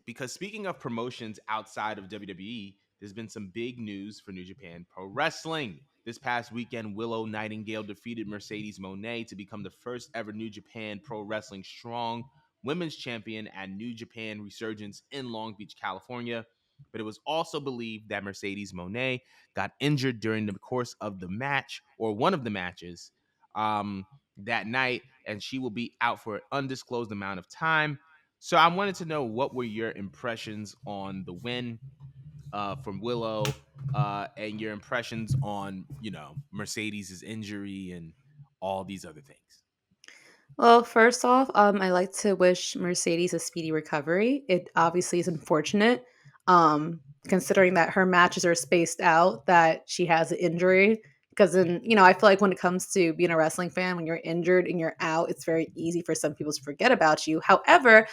because speaking of promotions outside of WWE, there's been some big news for New Japan Pro Wrestling. This past weekend, Willow Nightingale defeated Mercedes Moné to become the first ever New Japan Pro Wrestling Strong Women's Champion at New Japan Resurgence in Long Beach, California. But it was also believed that Mercedes Moné got injured during the course of the match or one of the matches that night, and she will be out for an undisclosed amount of time. So I wanted to know, what were your impressions on the win from Willow, and your impressions on, Mercedes' injury and all these other things. Well, first off, I like to wish Mercedes a speedy recovery. It obviously is unfortunate, considering that her matches are spaced out, that she has an injury. Because then, I feel like when it comes to being a wrestling fan, when you're injured and you're out, it's very easy for some people to forget about you. However,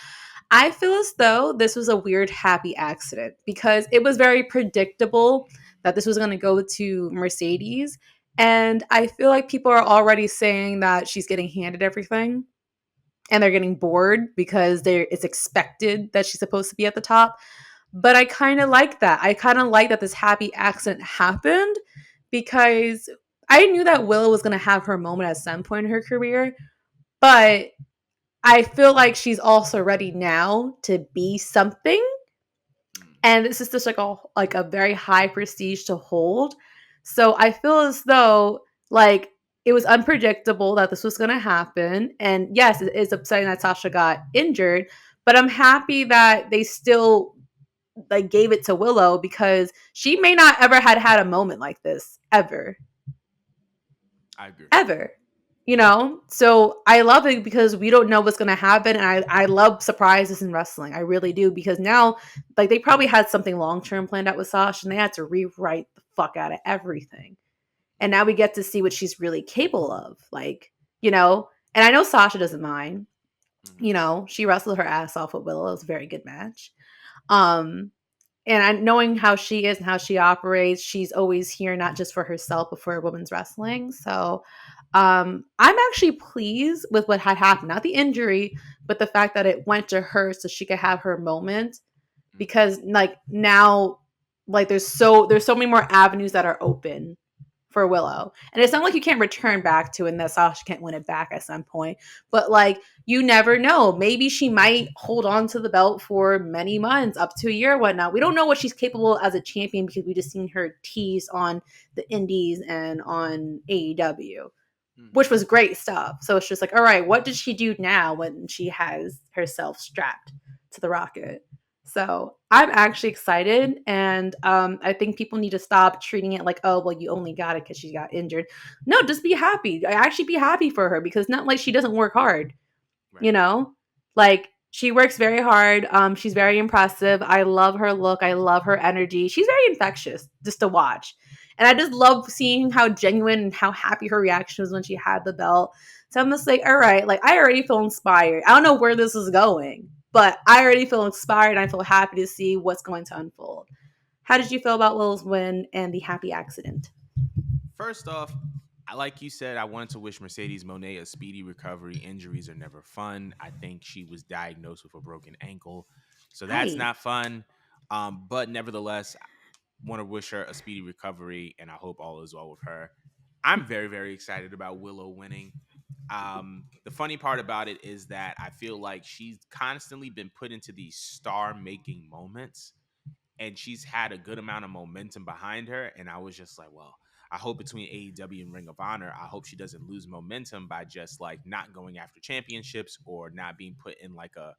I feel as though this was a weird happy accident because it was very predictable that this was going to go to Mercedes. And I feel like people are already saying that she's getting handed everything and they're getting bored because it's expected that she's supposed to be at the top. But I kind of like that. I kind of like that this happy accident happened because I knew that Willow was going to have her moment at some point in her career, but I feel like she's also ready now to be something. And this is just like a very high prestige to hold. So I feel as though like it was unpredictable that this was going to happen. And yes, it is upsetting that Sasha got injured, but I'm happy that they still like gave it to Willow because she may not ever had a moment like this ever. I agree. Ever. So I love it because we don't know what's going to happen, and I love surprises in wrestling. I really do, because now like they probably had something long-term planned out with Sasha and they had to rewrite the fuck out of everything, and now we get to see what she's really capable of, and I know Sasha doesn't mind. Mm-hmm. She wrestled her ass off with Willow. It was a very good match. um and knowing how she is and how she operates, she's always here not just for herself but for women's wrestling. So I'm actually pleased with what had happened, not the injury, but the fact that it went to her so she could have her moment. Mm-hmm. Because like now, like there's so many more avenues that are open for Willow. And it's not like you can't return back to it and that Sasha can't win it back at some point. But like you never know. Maybe she might hold on to the belt for many months, up to a year, whatnot. We don't know what she's capable as a champion because we just seen her tease on the indies and on AEW, which Mm-hmm. was great stuff. So it's just like, all right, what does she do now when she has herself strapped to the rocket? So I'm actually excited, and I think people need to stop treating it like, oh, well, you only got it because she got injured. No, just be happy. I actually be happy for her because not like she doesn't work hard, you Right. know, like she works very hard. She's very impressive. I love her look. I love her energy. She's very infectious just to watch. And I just love seeing how genuine and how happy her reaction was when she had the belt. So I'm just like, all right, like I already feel inspired. I don't know where this is going, but I already feel inspired and I feel happy to see what's going to unfold. How did you feel about Will's win and the happy accident? First off, like you said, I wanted to wish Mercedes Moné a speedy recovery. Injuries are never fun. I think she was diagnosed with a broken ankle, so that's Hi. not fun. But nevertheless, want to wish her a speedy recovery, and I hope all is well with her. I'm very, very excited about Willow winning. The funny part about it is that I feel like she's constantly been put into these star-making moments, and she's had a good amount of momentum behind her. And I was just like, well, I hope between AEW and Ring of Honor, I hope she doesn't lose momentum by just like not going after championships or not being put in like a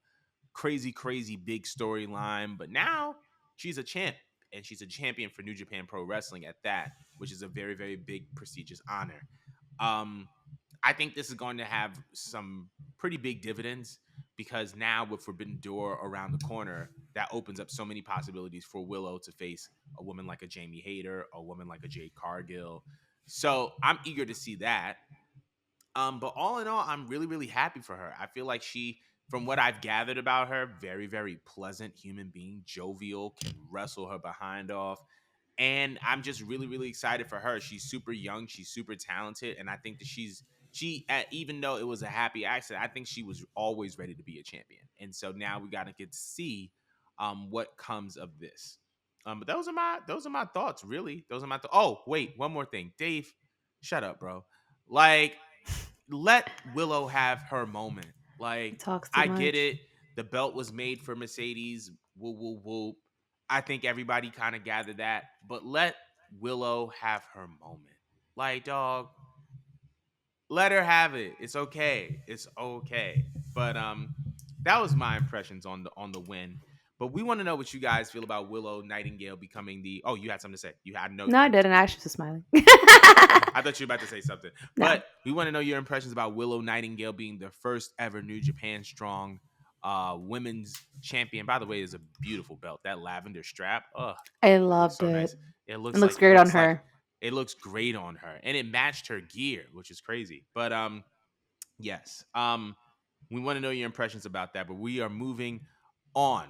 crazy, crazy big storyline. But now she's a champ, and she's a champion for New Japan Pro Wrestling at that, which is a very, very big, prestigious honor. Um, I think this is going to have some pretty big dividends because now with Forbidden Door around the corner, that opens up so many possibilities for Willow to face a woman like a Jamie Hayter, a woman like a Jade Cargill. So I'm eager to see that. But all in all, I'm really, really happy for her. I feel like she, from what I've gathered about her, very, very pleasant human being, jovial, can wrestle her behind off. And I'm just really, really excited for her. She's super young, she's super talented, and I think that even though it was a happy accident, I think she was always ready to be a champion. And so now we got to get to see what comes of this. But those are my thoughts, really. Those are my oh, wait, one more thing. Dave, shut up, bro. Like, let Willow have her moment. He Like, talks too I get much. it. The belt was made for Mercedes. Woo woo woo. I think everybody kind of gathered that, but let Willow have her moment. Like, dog, let her have it. It's okay. It's okay. But that was my impressions on the win. But we want to know what you guys feel about Willow Nightingale becoming the. Oh, you had something to say. You had no. No, I didn't. I actually was smiling. I thought you were about to say something. No, But we want to know your impressions about Willow Nightingale being the first ever New Japan Strong women's champion. By the way, is a beautiful belt. That lavender strap. Oh, I it looks loved so it. nice. It It looks looks like it great on looks like her. it looks great on her. And it matched her gear, which is crazy. But yes. We want to know your impressions about that, but we are moving on